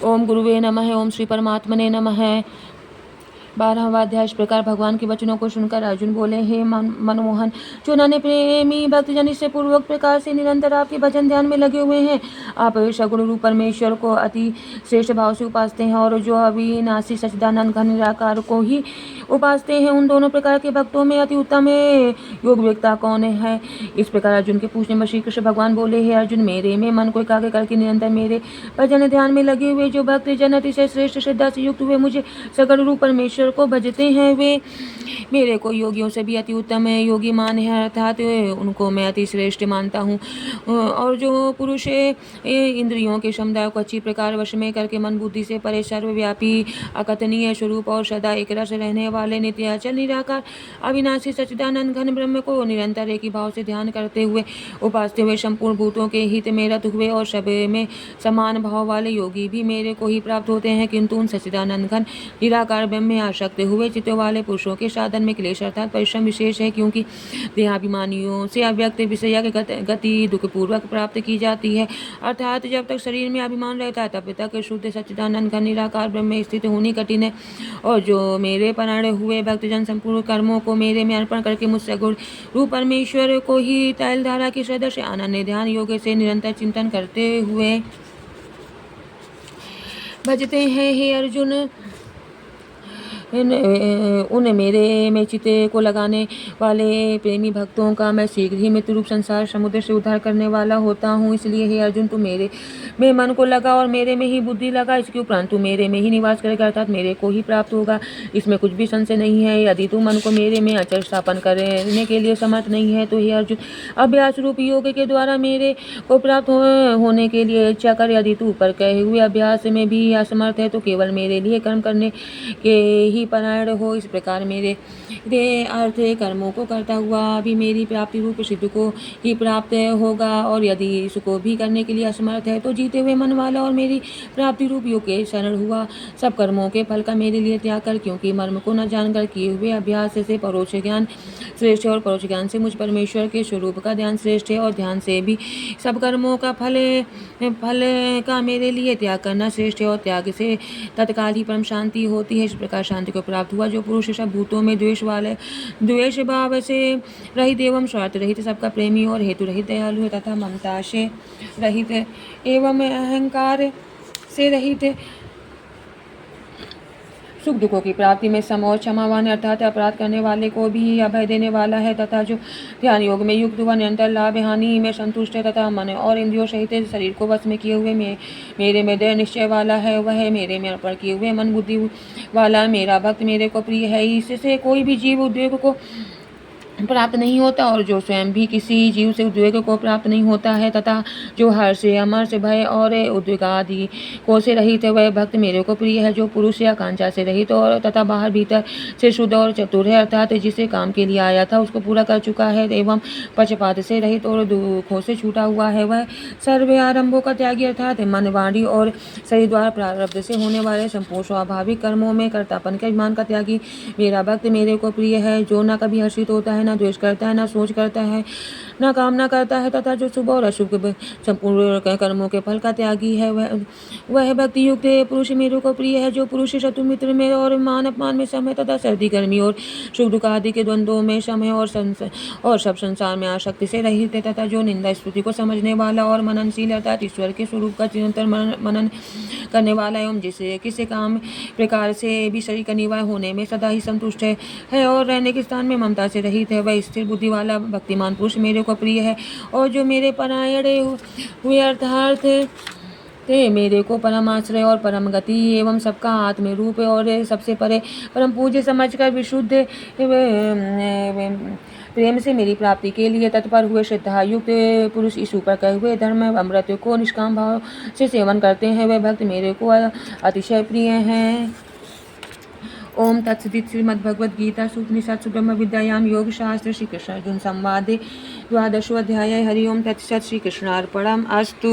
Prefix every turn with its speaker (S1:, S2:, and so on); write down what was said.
S1: ओम गुरुवे नमः। ओम श्री परमात्मने नमः। 12वां अध्याय। इस प्रकार भगवान के वचनों को सुनकर अर्जुन बोले, हे मनमोहन, जो नन्हे प्रेमी भक्तजन इससे पूर्वक प्रकार से निरंतर आपके भजन ध्यान में लगे हुए हैं, आप सगुण रूप परमेश्वर को अति श्रेष्ठ भाव से उपासते हैं, और जो अविनाशी सच्चिदानंद घन निराकार को ही उपासते हैं, उन दोनों प्रकार के भक्तों में अति उत्तम योग वेत्ता कौन है? इस प्रकार अर्जुन के पूछने में श्री कृष्ण भगवान बोले, हे अर्जुन, मेरे में मन को एकाग्र करके निरंतर मेरे भजन ध्यान में लगे हुए जो भक्त जन अतिशय श्रेष्ठ श्रद्धा से युक्त हुए मुझे सगुण रूप परमेश्वर को भजते हैं, वे मेरे को योगियों से भी अति उत्तम योगी मान है, अर्थात उनको मैं अति श्रेष्ठ मानता हूँ। और जो पुरुष इंद्रियों के समुदाय को अच्छी प्रकार वश में करके मन बुद्धि से परे सर्वव्यापी अकथनीय स्वरूप और सदा एक रस रहने वाले नित्य अचल निराकार अविनाशी सच्चिदानंद घन ब्रह्म को निरंतर एक ही भाव से ध्यान करते हुए उपासते हुए संपूर्ण भूतों के हित में रत हुए और सब में समान भाव वाले योगी भी मेरे को ही प्राप्त होते हैं, किंतु उन सच्चिदानंद घन निराकार ब्रह्म में आसक्त हुए चित्त वाले पुरुषों के साधन में क्लेश अर्थात परिश्रम विशेष है, क्योंकि देहाभिमानियों से अव्यक्त विषय गति दुखपूर्वक प्राप्त की जाती है, अर्थात जब तक शरीर में अभिमान रहता है तब तक शुद्ध सच्चिदानंद घन निराकार ब्रह्म में स्थित होनी कठिन है। और जो मेरे परायण हुए भक्तजन संपूर्ण कर्मों को मेरे में अर्पण करके मुझसे गुण रूप परमेश्वर को ही तैलधारा की श्रद्धा से अनन्य ध्यान योग से निरंतर चिंतन करते हुए भजते हैं, हे अर्जुन, उन मेरे में चित्त को लगाने वाले प्रेमी भक्तों का मैं शीघ्र ही मृत्यु रूप संसार समुद्र से उद्धार करने वाला होता हूँ। इसलिए हे अर्जुन, तू मेरे में मन को लगा और मेरे में ही बुद्धि लगा, इसके उपरांत तू मेरे में ही निवास करेगा, अर्थात मेरे को ही प्राप्त होगा, इसमें कुछ भी संशय नहीं है। यदि तू मन को मेरे में अचल स्थापन करने के लिए समर्थ नहीं है तो हे अर्जुन, अभ्यास रूप योग के द्वारा मेरे को प्राप्त होने के लिए इच्छा कर। यदि तू ऊपर कहे हुए अभ्यास में भी असमर्थ है तो केवल मेरे लिए कर्म करने के ही परायण हो। इस प्रकार मेरे अर्थ कर्मों को करता हुआ भी मेरी प्राप्ति रूप सिद्ध को ही प्राप्त होगा, और यदि इसको भी करने के लिए असमर्थ है तो जीते हुए मन वाला और मेरी प्राप्ति रूप योग के शरण हुआ सब कर्मों के फल का मेरे लिए त्याग कर, क्योंकि मर्म को न जानकर किए हुए अभ्यास से परोक्ष ज्ञान श्रेष्ठ है, और परोक्ष ज्ञान से मुझ परमेश्वर के स्वरूप का ध्यान श्रेष्ठ है, और ध्यान से भी सब कर्मों का फल का मेरे लिए त्याग करना श्रेष्ठ है, और त्याग से तत्काल ही परम शांति होती है। इस प्रकार शांति को प्राप्त हुआ जो पुरुष सब भूतों में द्वेष भाव से रहित एवं स्वार्थ रहित, सबका प्रेमी और हेतु रहित, दयालु है तथा ममता से रहित एवं अहंकार से रहित, सुख दुखों की प्राप्ति में सम और क्षमावान अर्थात अपराध करने वाले को भी अभय देने वाला है, तथा जो ध्यान योग में युक्त व निरंतर लाभ हानि में संतुष्ट है तथा मन और इंद्रियों सहित शरीर को वश में किए हुए मेरे में दृढ़ निश्चय वाला है, वह मेरे में अर्पण किए हुए मन बुद्धि वाला मेरा भक्त मेरे को प्रिय है। इससे कोई भी जीव उद्वेग को प्राप्त नहीं होता, और जो स्वयं भी किसी जीव से उद्वेग को प्राप्त नहीं होता है, तथा जो हर्ष अमर्ष भय और उद्वेग आदि को से रहित है, वह भक्त मेरे को प्रिय है। जो पुरुष या कांचा से रहित और तथा बाहर भीतर से शुद्ध और चतुर है, अर्थात जिसे काम के लिए आया था उसको पूरा कर चुका है, एवं पक्षपात से रहित और दुखों से छूटा हुआ है, वह सर्व आरंभों का त्यागी अर्थात मन वाणी और शरीर द्वारा प्रारब्ध से होने वाले संपूर्ण स्वाभाविक कर्मों में कर्तापन के अभिमान का त्यागी मेरा भक्त मेरे को प्रिय है। जो न कभी हर्षित होता है, न द्वेष करता है, न सोच करता है, न कामना करता है, तथा जो शुभ और अशुभ संपूर्ण कर्मों के फल का त्यागी है, वह भक्ति युक्त पुरुष मेरे को प्रिय है। जो पुरुष शत्रु मित्र में और मान अपमान में सम है, तथा सर्दी गर्मी और सुख दुख आदि के द्वंद्वों में सम है, और सब संसार में आसक्ति से रहित है, तथा जो निंदा स्तुति को समझने वाला और मननशील अर्थात ईश्वर के स्वरूप का निरंतर मनन करने वाला एवं जिसे किसी काम प्रकार से भी शरीर का निवाय होने में सदा ही संतुष्ट है और रहने के स्थान में ममता से रहित है, वह स्थिर बुद्धि वाला भक्तिमान पुरुष मेरे को प्रिय है। और जो मेरे परायण हुए अर्थार्थ मेरे को परम आश्रय और परम गति एवं सबका आत्म रूप और सबसे परे परम पूज्य समझकर विशुद्ध प्रेम से मेरी प्राप्ति के लिए तत्पर हुए श्रद्धा युक्त पुरुष इस ऊपर कहे हुए धर्म अमृत को निष्काम भाव से सेवन करते हैं, वे भक्त मेरे को अतिशय प्रिय हैं। ओम तत्सदित श्रीमद्भगवद गीता उपनिषद ब्रह्म विद्यायाम योग शास्त्र श्री कृष्ण अर्जुन संवादे 12वां अध्याय। हरि ओम तत्सत्। श्री कृष्णार्पणम् अस्तु।